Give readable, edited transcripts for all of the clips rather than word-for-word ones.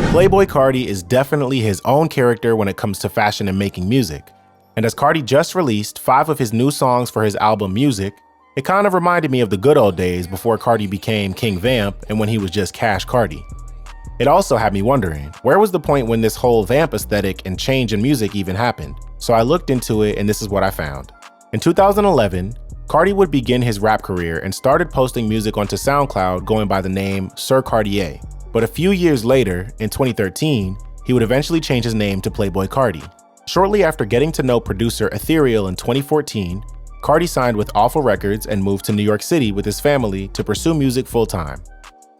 Playboi Carti is definitely his own character when it comes to fashion and making music. And as Carti just released 5 of his new songs for his album Music, it kind of reminded me of the good old days before Carti became King Vamp and when he was just Cash Carti. It also had me wondering, where was the point when this whole Vamp aesthetic and change in music even happened? So I looked into it and this is what I found. In 2011, Carti would begin his rap career and started posting music onto SoundCloud going by the name Sir Cartier. But a few years later, in 2013, he would eventually change his name to Playboi Carti. Shortly after getting to know producer Ethereal in 2014, Carti signed with Awful Records and moved to New York City with his family to pursue music full-time.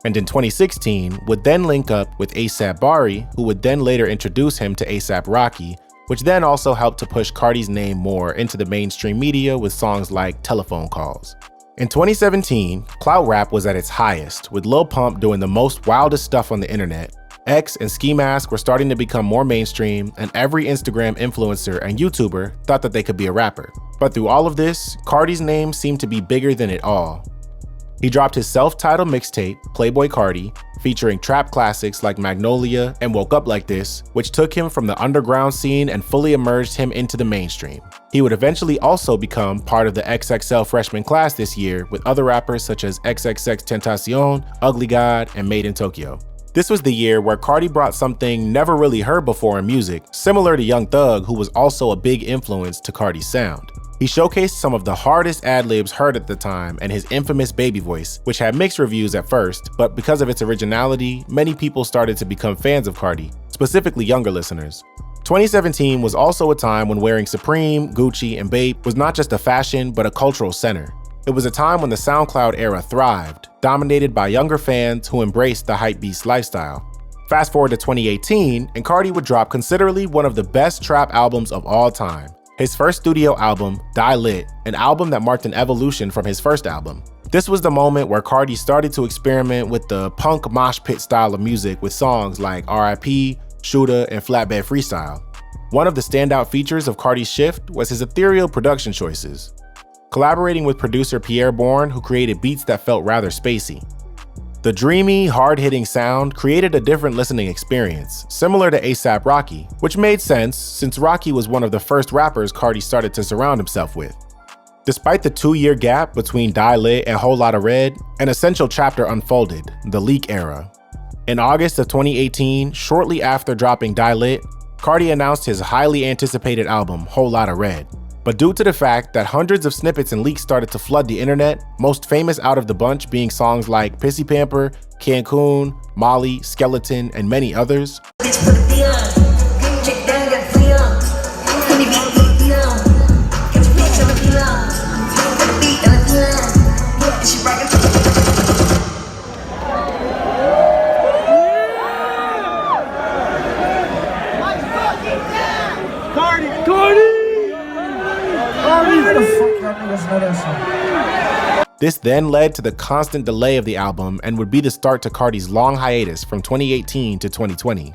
And in 2016, would then link up with A$AP Bari, who would then later introduce him to A$AP Rocky, which then also helped to push Carti's name more into the mainstream media with songs like Telephone Calls. In 2017, clout rap was at its highest, with Lil Pump doing the most wildest stuff on the internet. X and Ski Mask were starting to become more mainstream, and every Instagram influencer and YouTuber thought that they could be a rapper. But through all of this, Carti's name seemed to be bigger than it all. He dropped his self-titled mixtape, Playboi Carti, featuring trap classics like Magnolia and Woke Up Like This, which took him from the underground scene and fully immersed him into the mainstream. He would eventually also become part of the XXL freshman class this year with other rappers such as XXXTentacion, Ugly God, and Made in Tokyo. This was the year where Carti brought something never really heard before in music, similar to Young Thug, who was also a big influence to Carti's sound. He showcased some of the hardest ad-libs heard at the time and his infamous baby voice, which had mixed reviews at first, but because of its originality, many people started to become fans of Carti, specifically younger listeners. 2017 was also a time when wearing Supreme, Gucci, and Bape was not just a fashion, but a cultural center. It was a time when the SoundCloud era thrived, dominated by younger fans who embraced the hypebeast lifestyle. Fast forward to 2018, and Carti would drop considerably one of the best trap albums of all time. His first studio album, Die Lit, an album that marked an evolution from his first album. This was the moment where Carti started to experiment with the punk mosh pit style of music with songs like R.I.P., Shooter, and Flatbed Freestyle. One of the standout features of Carti's shift was his ethereal production choices, collaborating with producer Pierre Bourne, who created beats that felt rather spacey. The dreamy, hard-hitting sound created a different listening experience, similar to A$AP Rocky, which made sense since Rocky was one of the first rappers Carti started to surround himself with. Despite the 2-year gap between Die Lit and Whole Lotta Red, an essential chapter unfolded, the leak era. In August of 2018, shortly after dropping Die Lit, Carti announced his highly anticipated album, Whole Lotta Red. But due to the fact that hundreds of snippets and leaks started to flood the internet, most famous out of the bunch being songs like Pissy Pamper, Cancun, Molly, Skeleton, and many others, this then led to the constant delay of the album and would be the start to Carti's long hiatus from 2018 to 2020.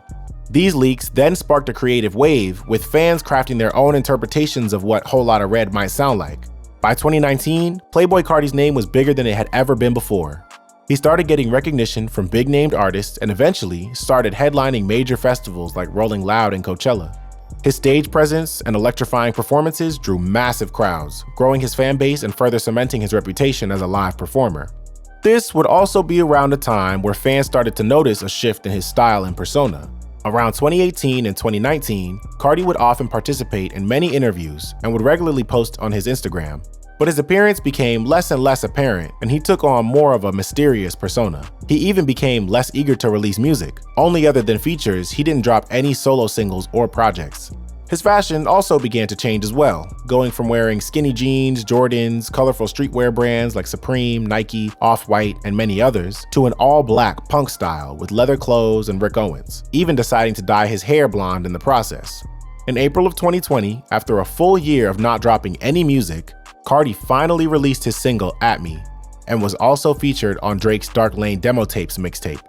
These leaks then sparked a creative wave, with fans crafting their own interpretations of what Whole Lotta Red might sound like. By 2019, Playboi Carti's name was bigger than it had ever been before. He started getting recognition from big-named artists and eventually started headlining major festivals like Rolling Loud and Coachella. His stage presence and electrifying performances drew massive crowds, growing his fan base and further cementing his reputation as a live performer. This would also be around a time where fans started to notice a shift in his style and persona. Around 2018 and 2019, Carti would often participate in many interviews and would regularly post on his Instagram. But his appearance became less and less apparent, and he took on more of a mysterious persona. He even became less eager to release music. Only other than features, he didn't drop any solo singles or projects. His fashion also began to change as well, going from wearing skinny jeans, Jordans, colorful streetwear brands like Supreme, Nike, Off-White, and many others, to an all-black punk style with leather clothes and Rick Owens, even deciding to dye his hair blonde in the process. In April of 2020, after a full year of not dropping any music, Carti finally released his single, At Me, and was also featured on Drake's Dark Lane Demo Tapes mixtape.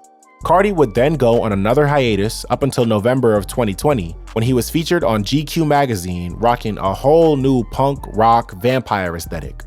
Carti would then go on another hiatus up until November of 2020, when he was featured on GQ magazine rocking a whole new punk, rock, vampire aesthetic.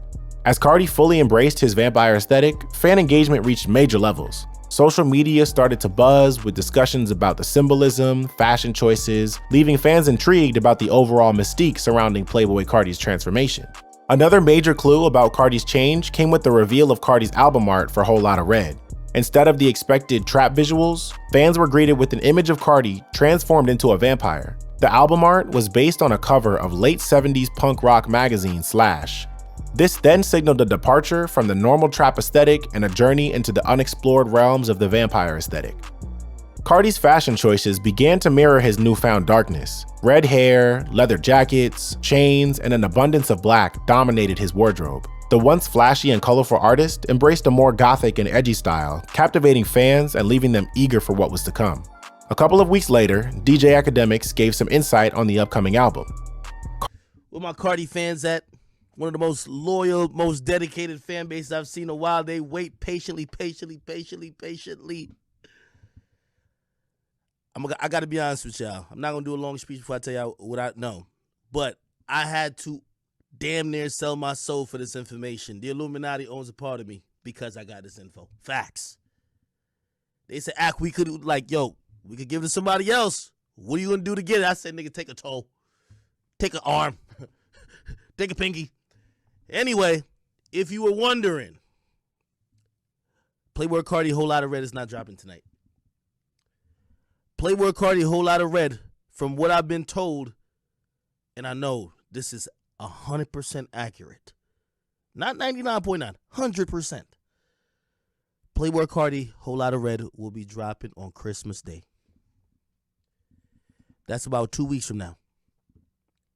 As Carti fully embraced his vampire aesthetic, fan engagement reached major levels. Social media started to buzz with discussions about the symbolism, fashion choices, leaving fans intrigued about the overall mystique surrounding Playboi Carti's transformation. Another major clue about Carti's change came with the reveal of Carti's album art for Whole Lotta Red. Instead of the expected trap visuals, fans were greeted with an image of Carti transformed into a vampire. The album art was based on a cover of late 70s punk rock magazine Slash. This then signaled a departure from the normal trap aesthetic and a journey into the unexplored realms of the vampire aesthetic. Carti's fashion choices began to mirror his newfound darkness. Red hair, leather jackets, chains, and an abundance of black dominated his wardrobe. The once flashy and colorful artist embraced a more gothic and edgy style, captivating fans and leaving them eager for what was to come. A couple of weeks later, DJ Academics gave some insight on the upcoming album. Where my Carti fans at? One of the most loyal, most dedicated fan bases I've seen in a while. They wait patiently. I got to be honest with y'all. I'm not going to do a long speech before I tell y'all what I know. But I had to damn near sell my soul for this information. The Illuminati owns a part of me because I got this info. Facts. They said, we could, we could give it to somebody else. What are you going to do to get it? I said, nigga, take a toe. Take an arm. Take a pinky. Anyway, if you were wondering, Playboi Carti Whole Lotta Red is not dropping tonight. Playboi Carti Whole Lotta Red, from what I've been told, and I know this is 100% accurate. Not 99.9, 100%. Playboi Carti Whole Lotta Red will be dropping on Christmas Day. That's about 2 weeks from now.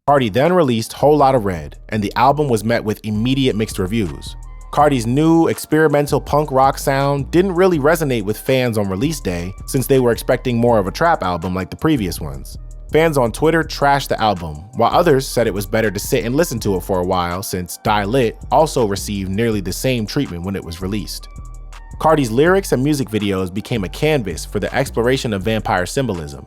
Carti then released Whole Lotta Red, and the album was met with immediate mixed reviews. Carti's new experimental punk rock sound didn't really resonate with fans on release day since they were expecting more of a trap album like the previous ones. Fans on Twitter trashed the album, while others said it was better to sit and listen to it for a while since Die Lit also received nearly the same treatment when it was released. Carti's lyrics and music videos became a canvas for the exploration of vampire symbolism.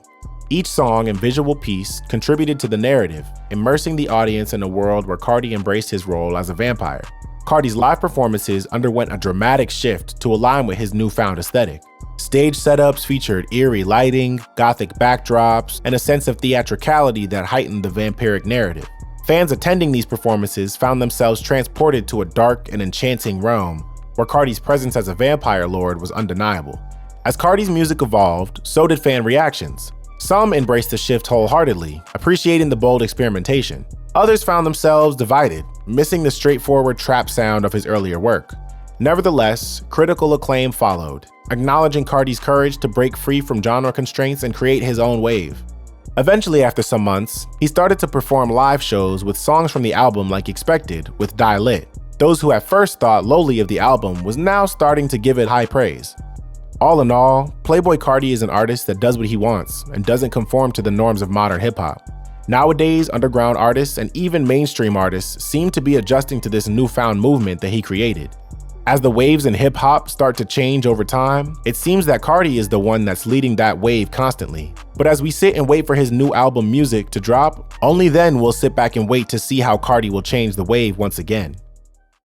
Each song and visual piece contributed to the narrative, immersing the audience in a world where Carti embraced his role as a vampire. Carti's live performances underwent a dramatic shift to align with his newfound aesthetic. Stage setups featured eerie lighting, gothic backdrops, and a sense of theatricality that heightened the vampiric narrative. Fans attending these performances found themselves transported to a dark and enchanting realm, where Carti's presence as a vampire lord was undeniable. As Carti's music evolved, so did fan reactions. Some embraced the shift wholeheartedly, appreciating the bold experimentation. Others found themselves divided, missing the straightforward trap sound of his earlier work. Nevertheless, critical acclaim followed, acknowledging Carti's courage to break free from genre constraints and create his own wave. Eventually, after some months, he started to perform live shows with songs from the album like expected with Die Lit. Those who at first thought lowly of the album was now starting to give it high praise. All in all, Playboi Carti is an artist that does what he wants and doesn't conform to the norms of modern hip-hop. Nowadays, underground artists and even mainstream artists seem to be adjusting to this newfound movement that he created. As the waves in hip-hop start to change over time, it seems that Carti is the one that's leading that wave constantly. But as we sit and wait for his new album music to drop, only then we'll sit back and wait to see how Carti will change the wave once again.